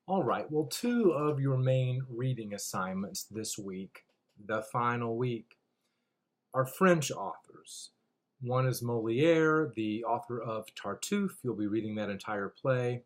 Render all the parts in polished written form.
All right, well, two of your main reading assignments this week, the final week, are French authors. One is Moliere, the author of Tartuffe. You'll be reading that entire play.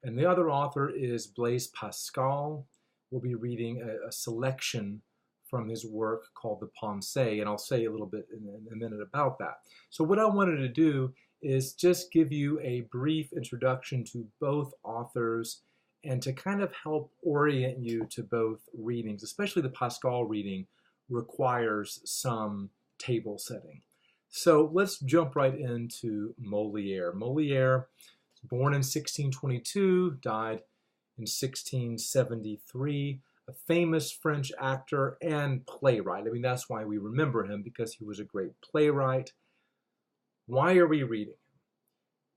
And the other author is Blaise Pascal. We'll be reading a selection from his work called The Pensée, and I'll say a little bit in a minute about that. So what I wanted to do is just give you a brief introduction to both authors and to kind of help orient you to both readings, especially the Pascal reading requires some table setting. So let's jump right into Moliere. Moliere was born in 1622, died in 1673, a famous French actor and playwright. I mean, that's why we remember him, because he was a great playwright. Why are we reading him?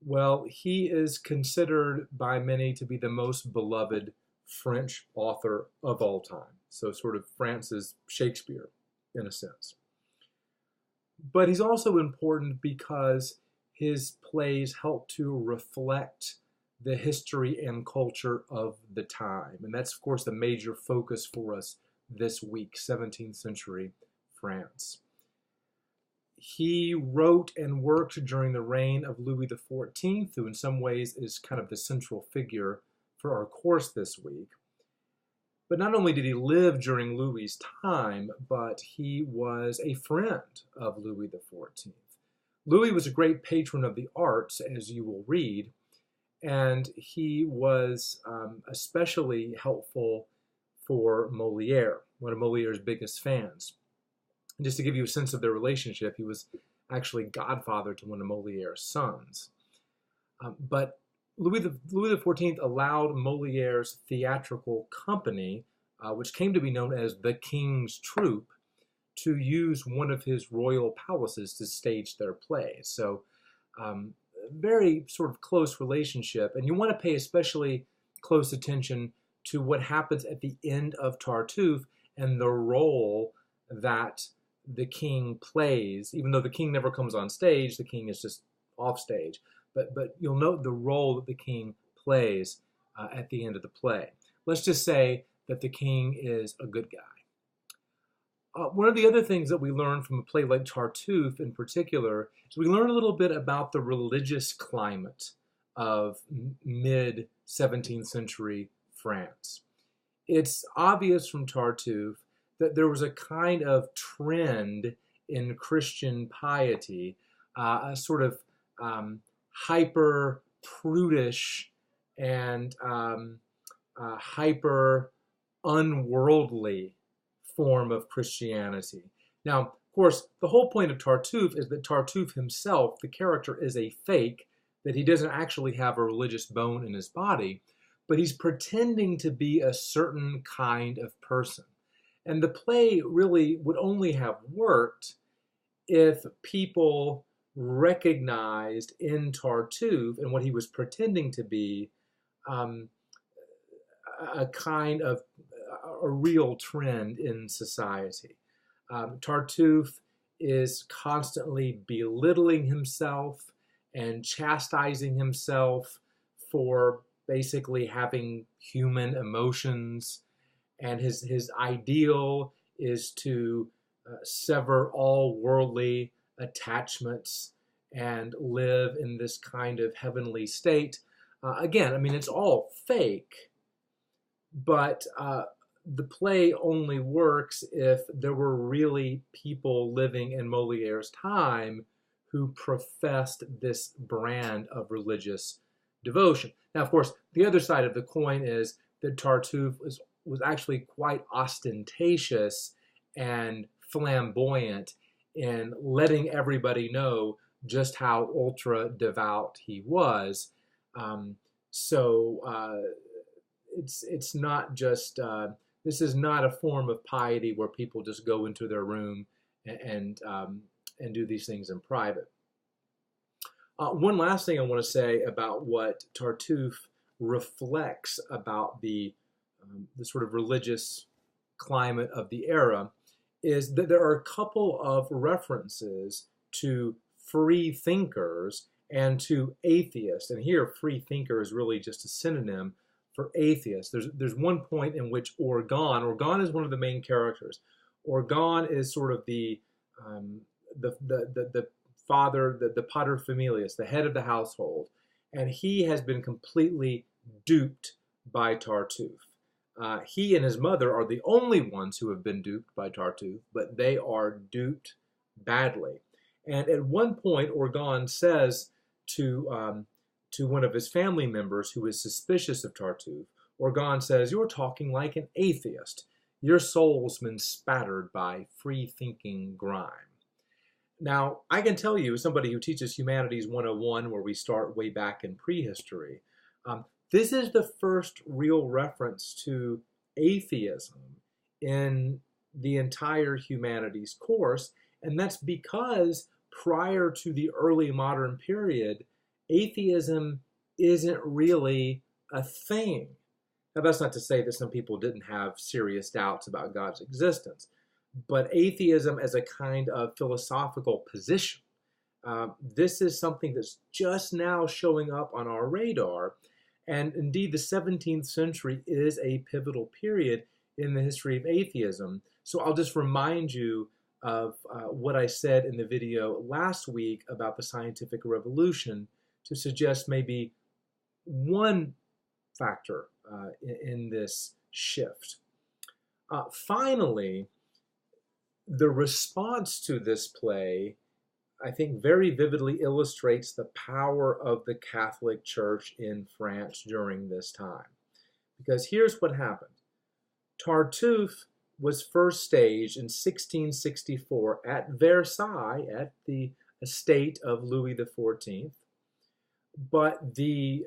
Well, he is considered by many to be the most beloved French author of all time. So sort of France's Shakespeare, in a sense. But he's also important because his plays help to reflect the history and culture of the time. And that's, of course, the major focus for us this week, 17th century France. He wrote and worked during the reign of Louis XIV, who in some ways is kind of the central figure for our course this week. But not only did he live during Louis's time, but he was a friend of Louis XIV. Louis was a great patron of the arts, as you will read, and he was especially helpful for Moliere, one of Moliere's biggest fans. And just to give you a sense of their relationship, he was actually godfather to one of Moliere's sons. But Louis XIV allowed Moliere's theatrical company, which came to be known as the King's Troupe, to use one of his royal palaces to stage their plays. So very sort of close relationship. And you want to pay especially close attention to what happens at the end of Tartuffe and the role that the king plays. Even though the king never comes on stage, the king is just off stage. But you'll note the role that the king plays at the end of the play. Let's just say that the king is a good guy. One of the other things that we learn from a play like Tartuffe in particular is we learn a little bit about the religious climate of mid-17th century France. It's obvious from Tartuffe that there was a kind of trend in Christian piety, a sort of hyper prudish and hyper unworldly form of Christianity. Now, of course, the whole point of Tartuffe is that Tartuffe himself, the character, is a fake, that he doesn't actually have a religious bone in his body, but he's pretending to be a certain kind of person. And the play really would only have worked if people recognized in Tartuffe and what he was pretending to be a kind of a real trend in society. Tartuffe is constantly belittling himself and chastising himself for basically having human emotions. And his ideal is to sever all worldly attachments and live in this kind of heavenly state. Again, I mean, it's all fake, but the play only works if there were really people living in Moliere's time who professed this brand of religious devotion. Now, of course, the other side of the coin is that Tartuffe was actually quite ostentatious and flamboyant in letting everybody know just how ultra devout he was. It's not just this is not a form of piety where people just go into their room and do these things in private. One last thing I want to say about what Tartuffe reflects about the sort of religious climate of the era is that there are a couple of references to free thinkers and to atheists. And here, free thinker is really just a synonym for atheists. There's one point in which Orgon is one of the main characters. Orgon is sort of um, the father, the pater familias, the head of the household, and he has been completely duped by Tartuffe. He and his mother are the only ones who have been duped by Tartuffe, but they are duped badly. And at one point, Orgon says to one of his family members who is suspicious of Tartuffe, Orgon says, "You're talking like an atheist. Your soul's been spattered by free-thinking grime." Now, I can tell you, as somebody who teaches Humanities 101, where we start way back in prehistory, this is the first real reference to atheism in the entire humanities course, and that's because prior to the early modern period, atheism isn't really a thing. Now, that's not to say that some people didn't have serious doubts about God's existence, but atheism as a kind of philosophical position, this is something that's just now showing up on our radar. And indeed, the 17th century is a pivotal period in the history of atheism. So I'll just remind you of what I said in the video last week about the scientific revolution to suggest maybe one factor in this shift. Finally, the response to this play, I think, very vividly illustrates the power of the Catholic Church in France during this time. Because here's what happened. Tartuffe was first staged in 1664 at Versailles, at the estate of Louis XIV. But the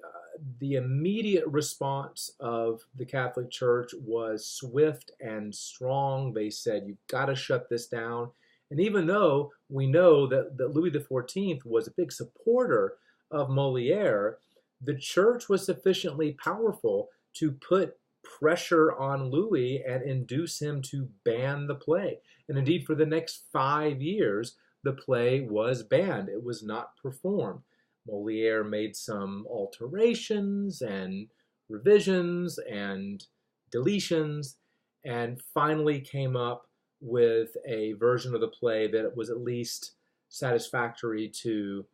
immediate response of the Catholic Church was swift and strong. They said, "You've got to shut this down." And even though we know that Louis XIV was a big supporter of Moliere, the church was sufficiently powerful to put pressure on Louis and induce him to ban the play. And indeed, for the next 5 years, the play was banned. It was not performed. Moliere made some alterations and revisions and deletions, and finally came up with a version of the play that was at least satisfactory to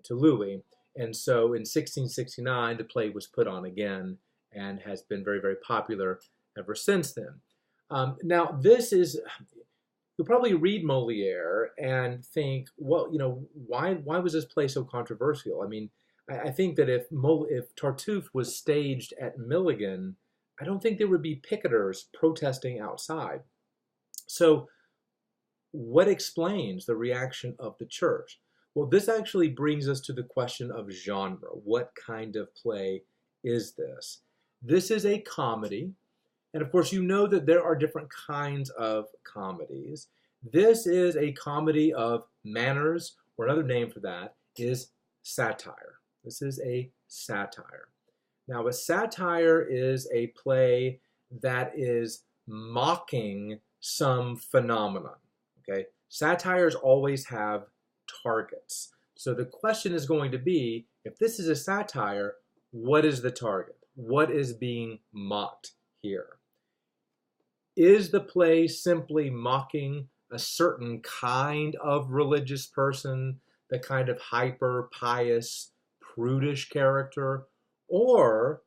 Louis. And so in 1669, the play was put on again and has been very, very popular ever since then. Now, this is, you'll probably read Moliere and think, well, why was this play so controversial? I mean, I think that if Tartuffe was staged at Milligan, I don't think there would be picketers protesting outside. So what explains the reaction of the church? Well, this actually brings us to the question of genre. What kind of play is this? This is a comedy. And of course, you know that there are different kinds of comedies. This is a comedy of manners, or another name for that is satire. This is a satire. Now, a satire is a play that is mocking some phenomenon. Okay? Satires always have targets. So the question is going to be, if this is a satire, what is the target? What is being mocked here? Is the play simply mocking a certain kind of religious person, the kind of hyper-pious, prudish character? Or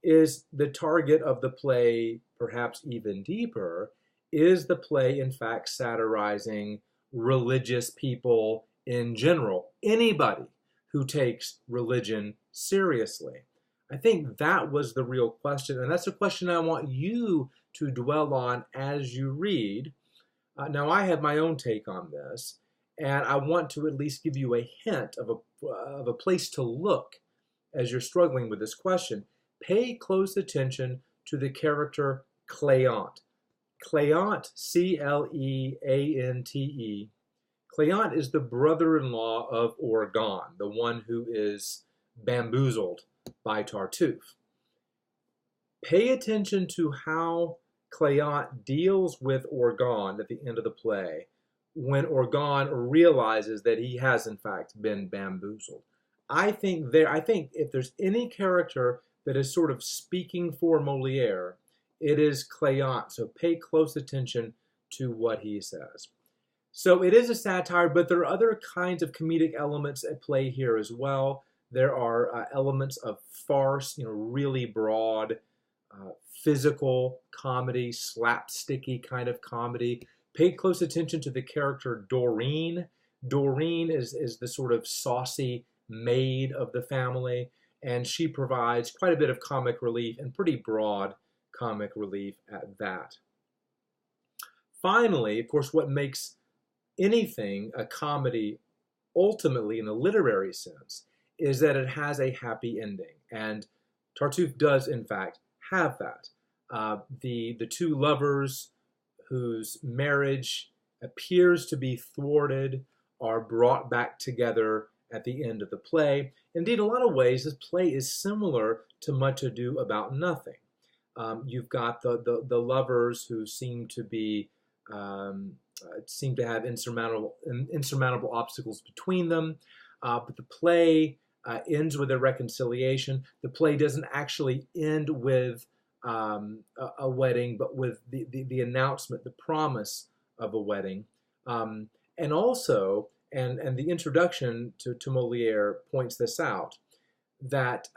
is the target of the play perhaps even deeper? Is the play, in fact, satirizing religious people in general? Anybody who takes religion seriously? I think that was the real question, and that's a question I want you to dwell on as you read. Now, I have my own take on this, and I want to at least give you a hint of a place to look as you're struggling with this question. Pay close attention to the character Cléante. Cléante, C-L-E-A-N-T-E. Cléante is the brother-in-law of Orgon, the one who is bamboozled by Tartuffe. Pay attention to how Cléante deals with Orgon at the end of the play, when Orgon realizes that he has in fact been bamboozled. I think if there's any character that is sort of speaking for Moliere, it is Cléante. So pay close attention to what he says. So it is a satire, but there are other kinds of comedic elements at play here as well. There are elements of farce, really broad, physical comedy, slapsticky kind of comedy. Pay close attention to the character Doreen. Doreen is the sort of saucy maid of the family, and she provides quite a bit of comic relief, and pretty broad comic relief at that. Finally, of course, what makes anything a comedy ultimately in the literary sense is that it has a happy ending, and Tartuffe does in fact have that. The two lovers whose marriage appears to be thwarted are brought back together at the end of the play. Indeed, in a lot of ways, this play is similar to Much Ado About Nothing. You've got the lovers who seem to have insurmountable obstacles between them, but the play ends with a reconciliation. The play doesn't actually end with a wedding, but with the announcement, the promise of a wedding. And also, and the introduction to Moliere points this out, that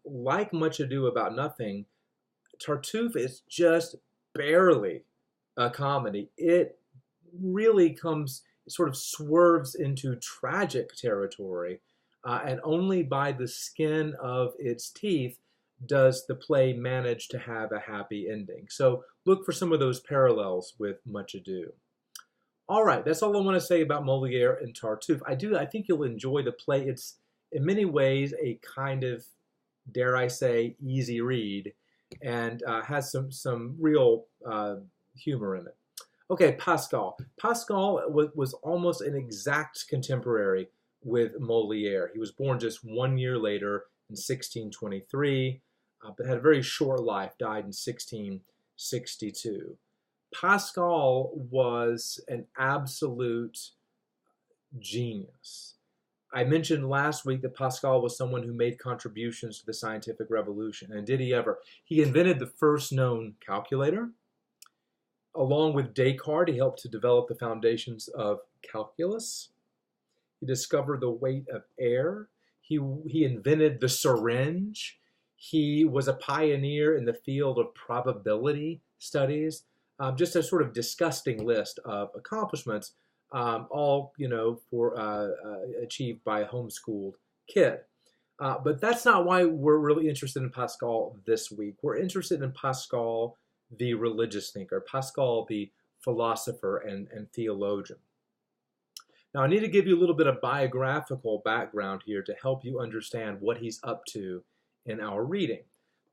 like Much Ado About Nothing, Tartuffe is just barely a comedy. It really sort of swerves into tragic territory, and only by the skin of its teeth does the play manage to have a happy ending. So look for some of those parallels with Much Ado. All right, that's all I want to say about Moliere and Tartuffe. I think you'll enjoy the play. It's in many ways a kind of, dare I say, easy read, and has some real humor in it. Okay, Pascal. Pascal was almost an exact contemporary with Moliere. He was born just 1 year later in 1623, but had a very short life, died in 1662. Pascal was an absolute genius. I mentioned last week that Pascal was someone who made contributions to the scientific revolution, and did he ever? He invented the first known calculator. Along with Descartes, he helped to develop the foundations of calculus. He discovered the weight of air. He invented the syringe. He was a pioneer in the field of probability studies. Just a sort of disgusting list of accomplishments, all achieved by a homeschooled kid. But that's not why we're really interested in Pascal this week. We're interested in Pascal, the religious thinker, Pascal, the philosopher and theologian. Now, I need to give you a little bit of biographical background here to help you understand what he's up to in our reading.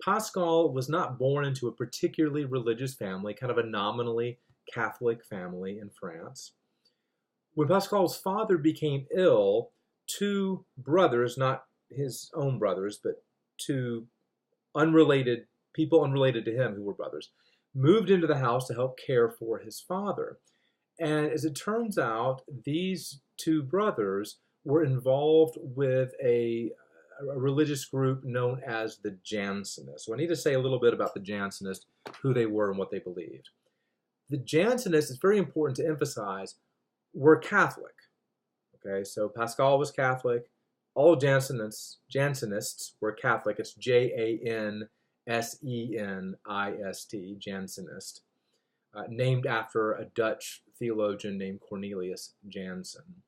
Pascal was not born into a particularly religious family, kind of a nominally Catholic family in France. When Pascal's father became ill, two brothers, not his own brothers, but two people unrelated to him who were brothers, moved into the house to help care for his father. And as it turns out, these two brothers were involved with a religious group known as the Jansenists. So I need to say a little bit about the Jansenists, who they were and what they believed. The Jansenists, it's very important to emphasize, were Catholic. Okay, so Pascal was Catholic. All Jansenists were Catholic. It's Jansenist, Jansenist, named after a Dutch theologian named Cornelius Jansen.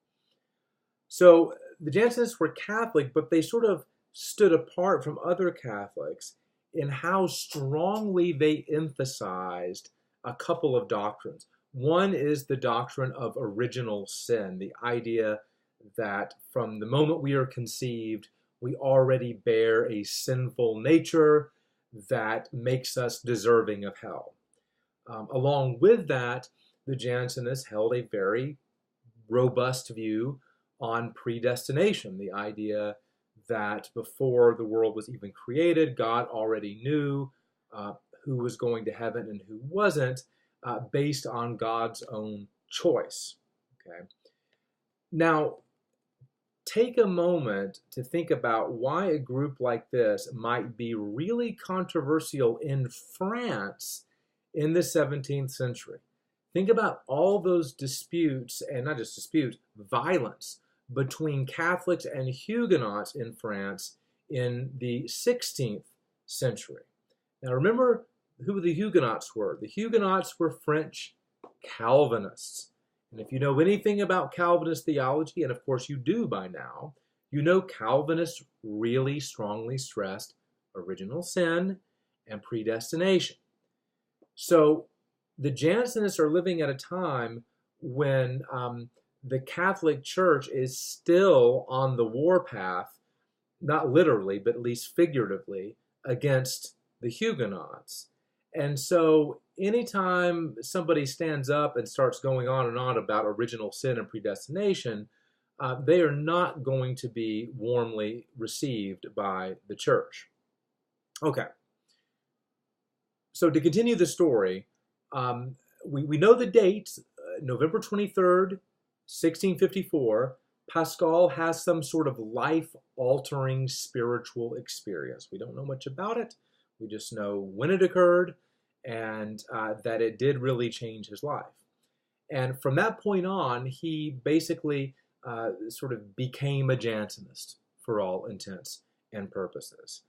So the Jansenists were Catholic, but they sort of stood apart from other Catholics in how strongly they emphasized a couple of doctrines. One is the doctrine of original sin, the idea that from the moment we are conceived, we already bear a sinful nature that makes us deserving of hell. Along with that, the Jansenists held a very robust view on predestination, the idea that before the world was even created, God already knew who was going to heaven and who wasn't, based on God's own choice. Okay. Now, take a moment to think about why a group like this might be really controversial in France in the 17th century. Think about all those disputes, and not just disputes, violence between Catholics and Huguenots in France in the 16th century. Now remember who the Huguenots were. The Huguenots were French Calvinists. And if you know anything about Calvinist theology, and of course you do by now, you know Calvinists really strongly stressed original sin and predestination. So the Jansenists are living at a time when the Catholic Church is still on the warpath, not literally, but at least figuratively, against the Huguenots. And so anytime somebody stands up and starts going on and on about original sin and predestination, they are not going to be warmly received by the church. Okay. So to continue the story, we know the date, November 23rd, 1654. Pascal has some sort of life-altering spiritual experience. We don't know much about it. We just know when it occurred and that it did really change his life. And from that point on, he basically sort of became a Jansenist for all intents and purposes.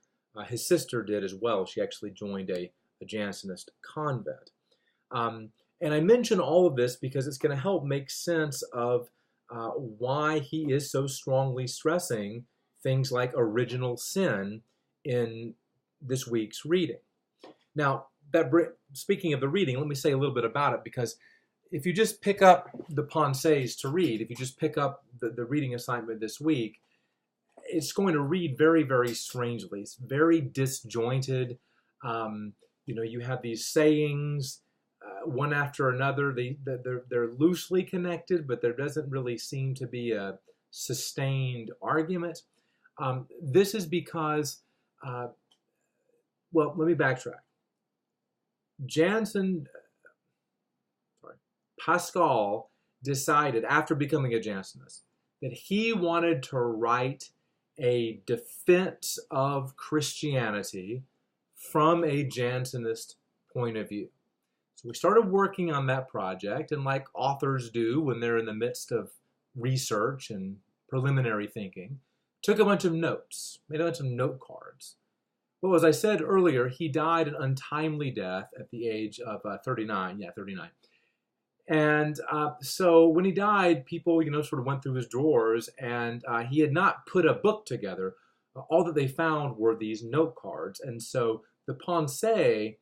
His sister did as well. She actually joined a Jansenist convent. And I mention all of this because it's going to help make sense of why he is so strongly stressing things like original sin in this week's reading. Now, speaking of the reading, let me say a little bit about it, because if you just pick up the Pensées to read, if you just pick up the reading assignment this week, it's going to read very, very strangely. It's very disjointed. You have these sayings, one after another. They're loosely connected, but there doesn't really seem to be a sustained argument. This is because, let me backtrack. Pascal decided after becoming a Jansenist that he wanted to write a defense of Christianity from a Jansenist point of view. So we started working on that project, and like authors do when they're in the midst of research and preliminary thinking, took a bunch of notes, made a bunch of note cards. Well, as I said earlier, he died an untimely death at the age of 39. Yeah, 39. And so when he died, people, sort of went through his drawers, and he had not put a book together. All that they found were these note cards. And so the Pensées,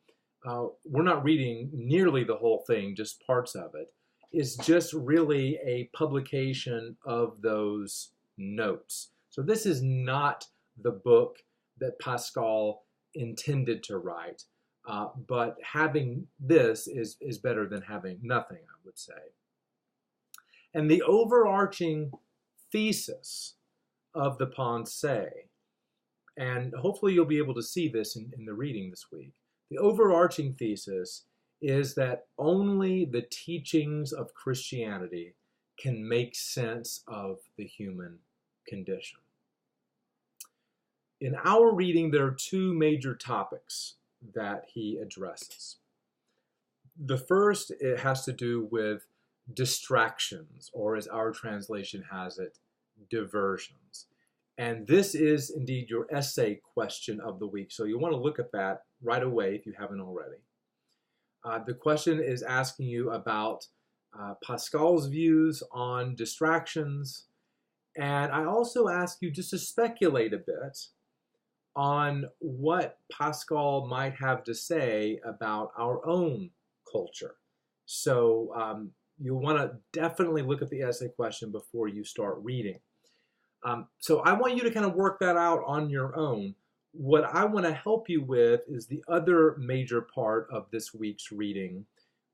we're not reading nearly the whole thing, just parts of it, is just really a publication of those notes. So this is not the book that Pascal intended to write. But having this is better than having nothing, I would say. And the overarching thesis of the Pensées, and hopefully you'll be able to see this in the reading this week, the overarching thesis is that only the teachings of Christianity can make sense of the human condition. In our reading, there are two major topics that he addresses. The first, it has to do with distractions, or as our translation has it, diversions. And this is indeed your essay question of the week. So you want to look at that right away if you haven't already. The question is asking you about Pascal's views on distractions. And I also ask you just to speculate a bit on what Pascal might have to say about our own culture. So you'll want to definitely look at the essay question before you start reading. So I want you to kind of work that out on your own. What I want to help you with is the other major part of this week's reading,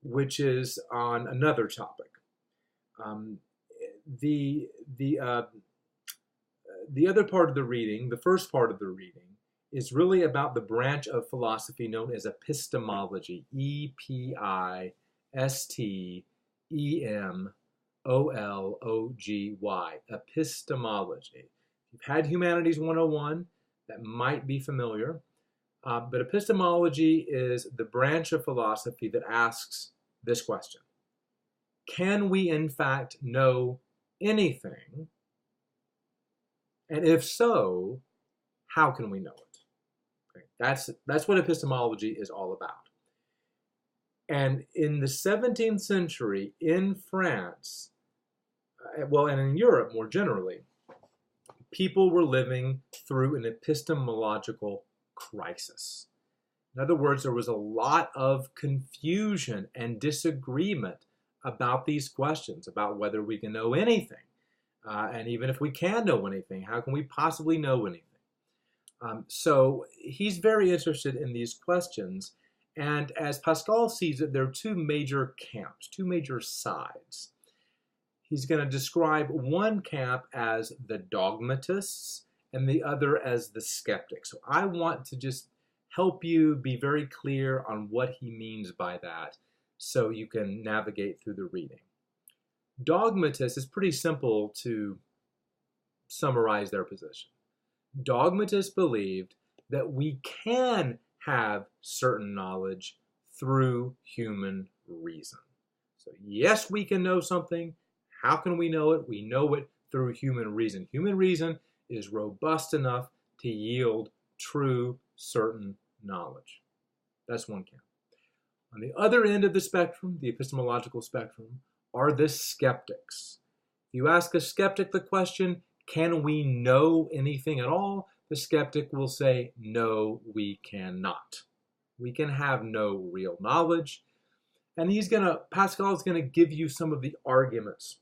which is on another topic. The other part of the reading, the first part of the reading, is really about the branch of philosophy known as epistemology, E-P-I-S-T-E-M-O-L-O-G-Y. O-L-O-G-Y, epistemology. If you've had Humanities 101, that might be familiar. But epistemology is the branch of philosophy that asks this question. Can we in fact know anything? And if so, how can we know it? Okay, that's what epistemology is all about. And in the 17th century, in France, well, and in Europe more generally, people were living through an epistemological crisis. In other words, there was a lot of confusion and disagreement about these questions, about whether we can know anything. And even if we can know anything, how can we possibly know anything? So he's very interested in these questions. And as Pascal sees it, there are two major camps, two major sides. He's going to describe one camp as the dogmatists and the other as the skeptics. So I want to just help you be very clear on what he means by that so you can navigate through the reading. Dogmatists is pretty simple to summarize their position. Dogmatists believed that we can have certain knowledge through human reason. So yes, we can know something. How can we know it? We know it through human reason. Human reason is robust enough to yield true, certain knowledge. That's one camp. On the other end of the spectrum, the epistemological spectrum, are the skeptics. If you ask a skeptic the question, can we know anything at all? The skeptic will say, no, we cannot. We can have no real knowledge. And Pascal is going to give you some of the arguments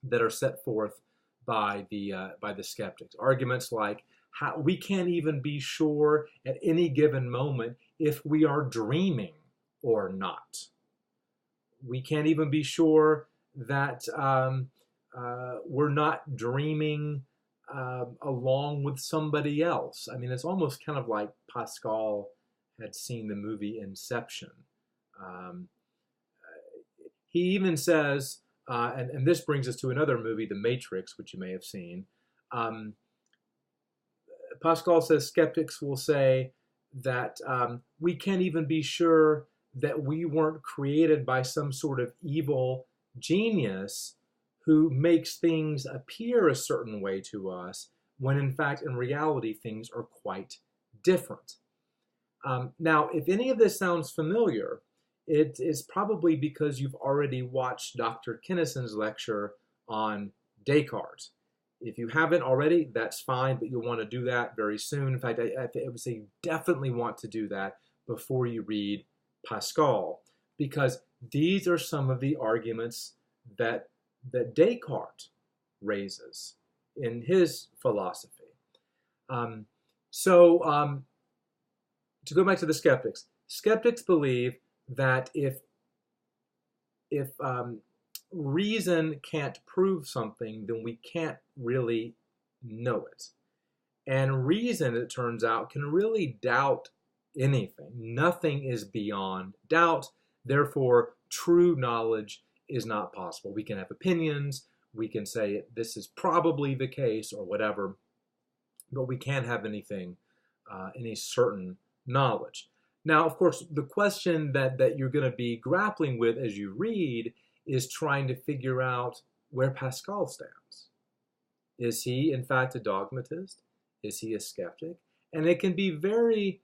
that are set forth by the skeptics. Arguments like how we can't even be sure at any given moment if we are dreaming or not. We can't even be sure that we're not dreaming along with somebody else. I mean, it's almost kind of like Pascal had seen the movie Inception. He even says, and this brings us to another movie, The Matrix, which you may have seen. Pascal says skeptics will say that we can't even be sure that we weren't created by some sort of evil genius who makes things appear a certain way to us, when in fact, in reality, things are quite different. Now, if any of this sounds familiar, it is probably because you've already watched Dr. Kinnison's lecture on Descartes. If you haven't already, that's fine, but you'll want to do that very soon. In fact, I would say you definitely want to do that before you read Pascal, because these are some of the arguments that Descartes raises in his philosophy. To go back to the skeptics, skeptics believe that if reason can't prove something, then we can't really know it. And reason, it turns out, can really doubt anything. Nothing is beyond doubt. Therefore, true knowledge is not possible. We can have opinions. We can say this is probably the case or whatever, but we can't have anything, any certain knowledge. Now, of course, the question that you're going to be grappling with as you read is trying to figure out where Pascal stands. Is he, in fact, a dogmatist? Is he a skeptic? And it can be very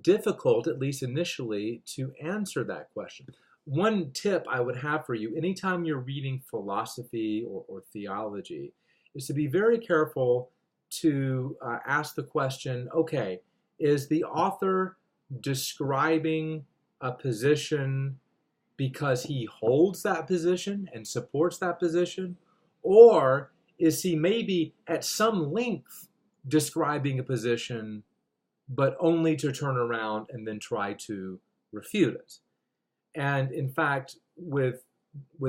difficult, at least initially, to answer that question. One tip I would have for you, anytime you're reading philosophy or theology, is to be very careful to ask the question, okay, is the author describing a position because he holds that position and supports that position? Or is he maybe at some length describing a position, but only to turn around and then try to refute it? And in fact, with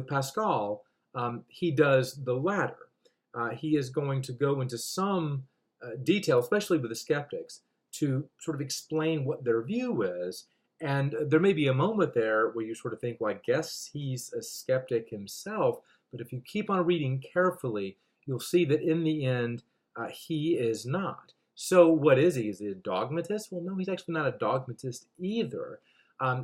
Pascal, he does the latter. He is going to go into some detail, especially with the skeptics, to sort of explain what their view is. And there may be a moment there where you sort of think, well, I guess he's a skeptic himself, But if you keep on reading carefully, you'll see that in the end, he is not. So what is he? Is he a dogmatist? Well, no, he's actually not a dogmatist either.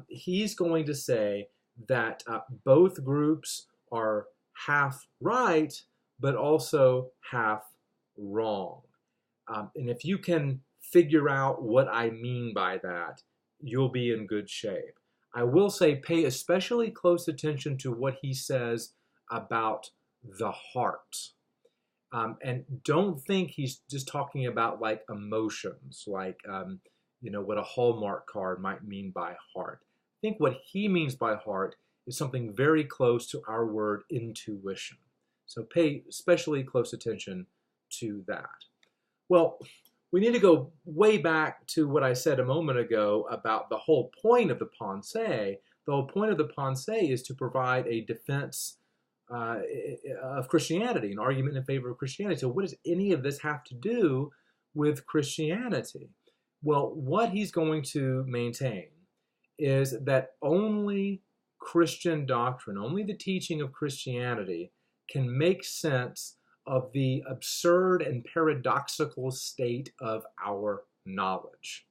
He's going to say that both groups are half right, but also half wrong. And if you can figure out what I mean by that, you'll be in good shape. I will say pay especially close attention to what he says about the heart. And don't think he's just talking about like emotions, like, what a Hallmark card might mean by heart. I think what he means by heart is something very close to our word intuition. So pay especially close attention to that. Well, we need to go way back to what I said a moment ago about the whole point of the Pensée. The whole point of the Pensée is to provide a defense of Christianity, an argument in favor of Christianity. So what does any of this have to do with Christianity? Well, what he's going to maintain is that only Christian doctrine, only the teaching of Christianity can make sense of the absurd and paradoxical state of our knowledge.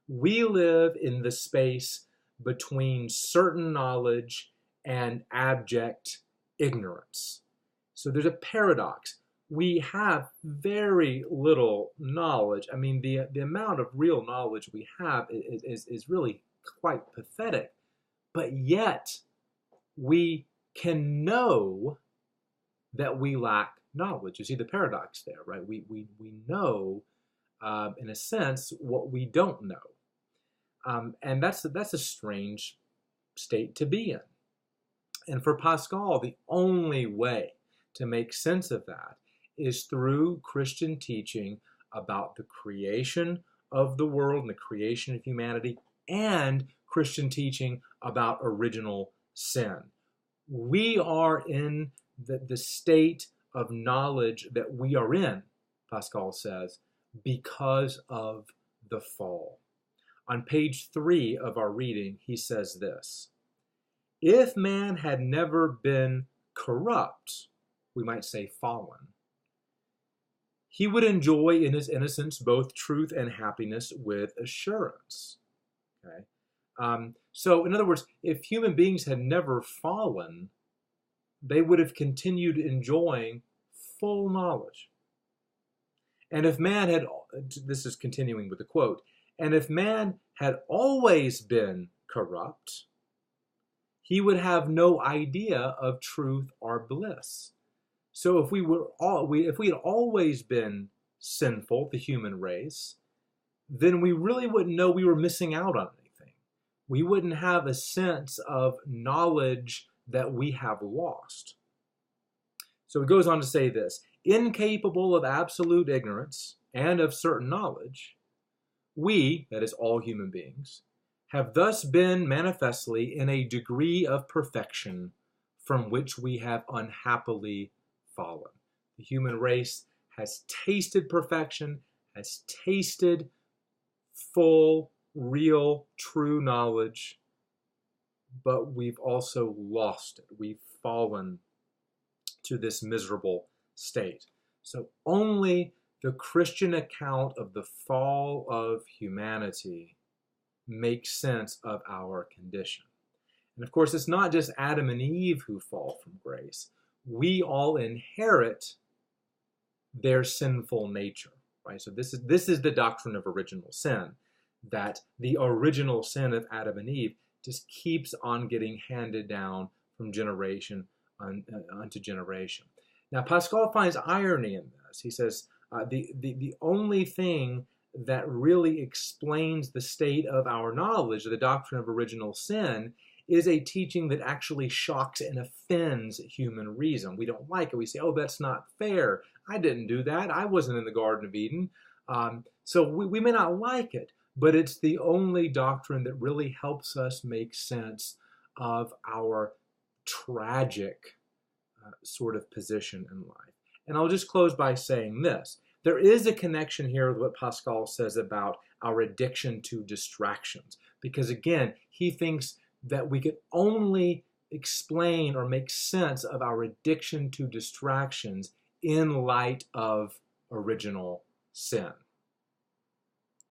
We live in the space between certain knowledge and abject ignorance. So there's a paradox. We have very little knowledge. I mean, the amount of real knowledge we have is really quite pathetic. But yet, we can know that we lack knowledge. You see the paradox there, right? We know, in a sense, what we don't know. And that's a strange state to be in. And for Pascal, the only way to make sense of that is through Christian teaching about the creation of the world and the creation of humanity, and Christian teaching about original sin. We are in the state of knowledge that we are in, Pascal says, because of the fall. On page 3 of our reading, he says this: if man had never been corrupt, we might say fallen, he would enjoy in his innocence both truth and happiness with assurance. Okay? So in other words, if human beings had never fallen, they would have continued enjoying full knowledge. And if man had, this is continuing with the quote, and if man had always been corrupt, he would have no idea of truth or bliss. So if we had always been sinful, the human race, then we really wouldn't know we were missing out on anything. We wouldn't have a sense of knowledge that we have lost. So he goes on to say this: incapable of absolute ignorance and of certain knowledge, we, that is all human beings, have thus been manifestly in a degree of perfection from which we have unhappily fallen. The human race has tasted perfection, has tasted full, real, true knowledge, but we've also lost it. We've fallen to this miserable state. So only the Christian account of the fall of humanity makes sense of our condition. And of course, it's not just Adam and Eve who fall from grace. We all inherit their sinful nature, right? So this is the doctrine of original sin, that the original sin of Adam and Eve just keeps on getting handed down from generation unto generation. Now, Pascal finds irony in this. He says, the only thing that really explains the state of our knowledge, the doctrine of original sin, is a teaching that actually shocks and offends human reason. We don't like it. We say, oh, that's not fair. I didn't do that. I wasn't in the Garden of Eden. So we may not like it, but it's the only doctrine that really helps us make sense of our tragic sort of position in life. And I'll just close by saying this. There is a connection here with what Pascal says about our addiction to distractions. Because again, he thinks that we could only explain or make sense of our addiction to distractions in light of original sin.